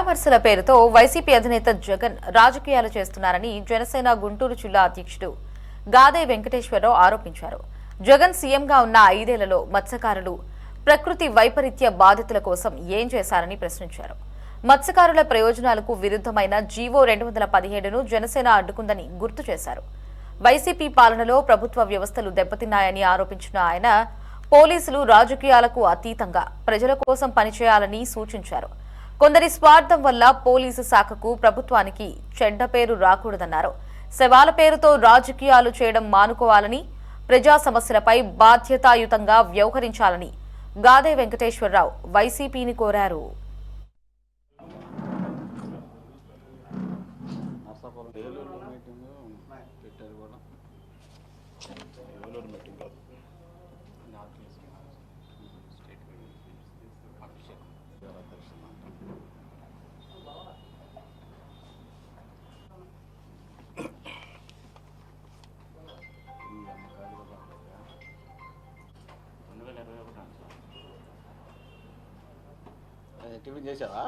పరామర్శల పేరుతో వైసీపీ అధినేత జగన్ రాజకీయాలు చేస్తున్నారని జనసేన గుంటూరు జిల్లా అధ్యక్షుడు గాదే వెంకటేశ్వరరావు ఆరోపించారు. జగన్ సీఎంగా ఉన్న 5 ఏళ్లలో మత్స్యకారులు ప్రకృతి వైపరీత్య బాధితుల కోసం ఏం చేశారని ప్రశ్నించారు. మత్స్యకారుల ప్రయోజనాలకు విరుద్ధమైన జీవో 217ను జనసేన అడ్డుకుందని గుర్తు చేశారు. వైసీపీ పాలనలో ప్రభుత్వ వ్యవస్థలు దెబ్బతిన్నాయని ఆరోపించిన ఆయన పోలీసులు రాజకీయాలకు అతీతంగా ప్రజల కోసం పనిచేయాలని సూచించారు. కొందరి స్వార్థం వల్ల పోలీసు శాఖకు ప్రభుత్వానికి చెడ్డ పేరు రాకూడదన్నారు. శవాల పేరుతో రాజకీయాలు చేయడం మానుకోవాలని, ప్రజా సమస్యలపై బాధ్యతాయుతంగా వ్యవహరించాలని గాదే వెంకటేశ్వరరావు వైసీపీని కోరారు. టిఫిన్ చేసావా?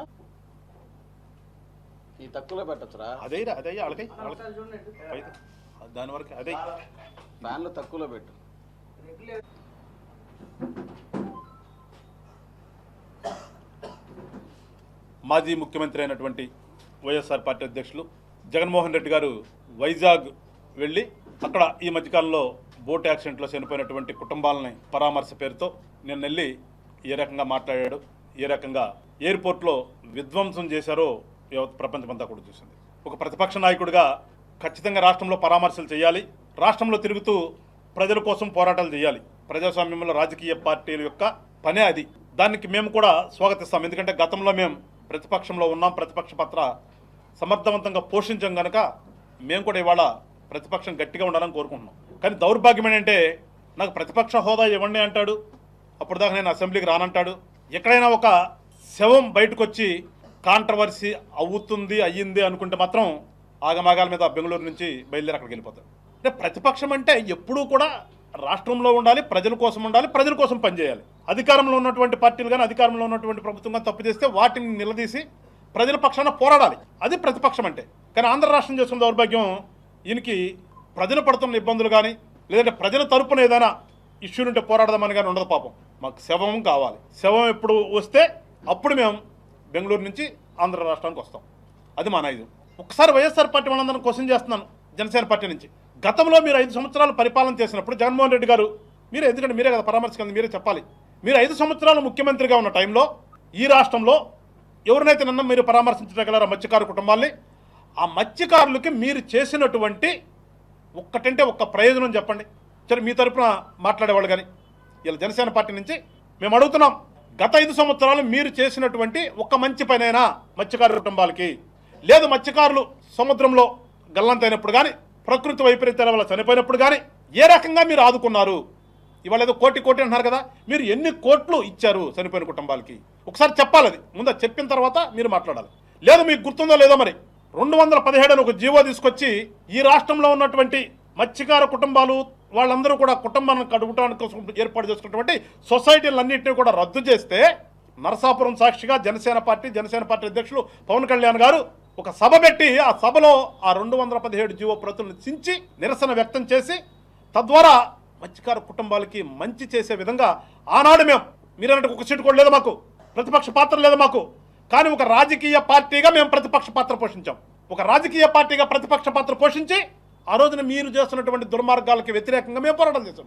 ఈ తక్కువలో పెట్టచ్చురా. అదే అడగై దాని వరకు అదే ఫ్యాన్లు తక్కువలో పెట్టు. మాజీ ముఖ్యమంత్రి అయినటువంటి వైఎస్ఆర్ పార్టీ అధ్యక్షులు జగన్మోహన్ రెడ్డి గారు వైజాగ్ వెళ్ళి అక్కడ ఈ మధ్యకాలంలో బోట్ యాక్సిడెంట్లో చనిపోయినటువంటి కుటుంబాలని పరామర్శ పేరుతో నిన్న వెళ్ళి ఏ రకంగా మాట్లాడాడు, ఏ రకంగా ఎయిర్పోర్ట్లో విధ్వంసం చేశారో ప్రపంచమంతా కూడా చూసింది. ఒక ప్రతిపక్ష నాయకుడిగా ఖచ్చితంగా రాష్ట్రంలో పరామర్శలు చేయాలి, రాష్ట్రంలో తిరుగుతూ ప్రజల కోసం పోరాటాలు చేయాలి. ప్రజాస్వామ్యంలో రాజకీయ పార్టీల యొక్క పనే అది. దానికి మేము కూడా స్వాగతిస్తాం. ఎందుకంటే గతంలో మేము ప్రతిపక్షంలో ఉన్నాం, ప్రతిపక్ష పాత్ర సమర్థవంతంగా పోషించాం కనుక మేము కూడా ఇవాళ ప్రతిపక్షం గట్టిగా ఉండాలని కోరుకుంటున్నాం. కానీ దౌర్భాగ్యం ఏంటంటే నాకు ప్రతిపక్ష హోదా ఇవ్వండి అంటాడు, అప్పుడు దాకా నేను అసెంబ్లీకి రానంటాడు. ఎక్కడైనా ఒక శవం బయటకు వచ్చి కాంట్రవర్సీ అయ్యింది అనుకుంటే మాత్రం ఆగమాగాల మీద బెంగళూరు నుంచి బయలుదేరి అక్కడికి వెళ్ళిపోతాడు. అంటే ప్రతిపక్షం అంటే ఎప్పుడూ కూడా రాష్ట్రంలో ఉండాలి, ప్రజల కోసం ఉండాలి, ప్రజల కోసం పనిచేయాలి. అధికారంలో ఉన్నటువంటి పార్టీలు కానీ అధికారంలో ఉన్నటువంటి ప్రభుత్వం కానీ తప్పు చేస్తే వాటిని నిలదీసి ప్రజల పక్షాన పోరాడాలి. అది ప్రతిపక్షం అంటే. కానీ ఆంధ్ర రాష్ట్రం చేసుకున్న దౌర్భాగ్యం ఈయనకి ప్రజలు పడుతున్న ఇబ్బందులు కానీ లేదంటే ప్రజల తరపున ఏదైనా ఇష్యూలుంటే పోరాడదామని కానీ ఉండదు. పాపం మాకు శవం కావాలి, శవం ఎప్పుడు వస్తే అప్పుడు మేము బెంగళూరు నుంచి ఆంధ్ర రాష్ట్రానికి వస్తాం. అది మా నైజం. ఒకసారి వైఎస్ఆర్ పార్టీ వాళ్ళందరినీ క్వశ్చన్ చేస్తున్నాను జనసేన పార్టీ నుంచి. గతంలో మీరు 5 సంవత్సరాలు పరిపాలన చేసినప్పుడు జగన్మోహన్ రెడ్డి గారు మీరే, ఎందుకంటే మీరే కదా పరామర్శించింది, మీరే చెప్పాలి. మీరు 5 సంవత్సరాలు ముఖ్యమంత్రిగా ఉన్న టైంలో ఈ రాష్ట్రంలో ఎవరినైతే నన్ను మీరు పరామర్శించగలరా మత్స్యకారు కుటుంబాల్ని, ఆ మత్స్యకారులకి మీరు చేసినటువంటి ఒక్కటంటే ఒక్క ప్రయోజనం చెప్పండి. సరే మీ తరపున మాట్లాడేవాళ్ళు కానీ ఇలా జనసేన పార్టీ నుంచి మేము అడుగుతున్నాం, గత 5 సంవత్సరాలు మీరు చేసినటువంటి ఒక్క మంచి పనైనా మత్స్యకారు కుటుంబాలకి, లేదు మత్స్యకారులు సముద్రంలో గల్లంతైనప్పుడు కానీ ప్రకృతి వైపరీత్యాల వల్ల చనిపోయినప్పుడు కానీ ఏ రకంగా మీరు ఆదుకున్నారు? ఇవాళ ఏదో కోటి అంటున్నారు కదా, మీరు ఎన్ని కోట్లు ఇచ్చారు చనిపోయిన కుటుంబాలకి? ఒకసారి చెప్పాలి. అది ముందు చెప్పిన తర్వాత మీరు మాట్లాడాలి. లేదు మీకు గుర్తుందో లేదో మరి 217 అని ఒక జీవో తీసుకొచ్చి ఈ రాష్ట్రంలో ఉన్నటువంటి మత్స్యకార కుటుంబాలు వాళ్ళందరూ కూడా కుటుంబాన్ని కడుపుటానికి కోసం ఏర్పాటు చేసుకున్నటువంటి సొసైటీలన్నింటినీ కూడా రద్దు చేస్తే నరసాపురం సాక్షిగా జనసేన పార్టీ అధ్యక్షులు పవన్ కళ్యాణ్ గారు ఒక సభ పెట్టి ఆ సభలో ఆ 217 జీవో ప్రతులను చించి నిరసన వ్యక్తం చేసి తద్వారా మత్స్యకార కుటుంబాలకి మంచి చేసే విధంగా ఆనాడు మీరన్నట్టు ఒక సీటు కూడా లేదు మాకు, ప్రతిపక్ష పాత్ర లేదు మాకు. కానీ ఒక రాజకీయ పార్టీగా మేము ప్రతిపక్ష పాత్ర పోషించాం. ఒక రాజకీయ పార్టీగా ప్రతిపక్ష పాత్ర పోషించి ఆ రోజున మీరు చేస్తున్నటువంటి దుర్మార్గాలకి వ్యతిరేకంగా మేము పోరాటం చేశాం.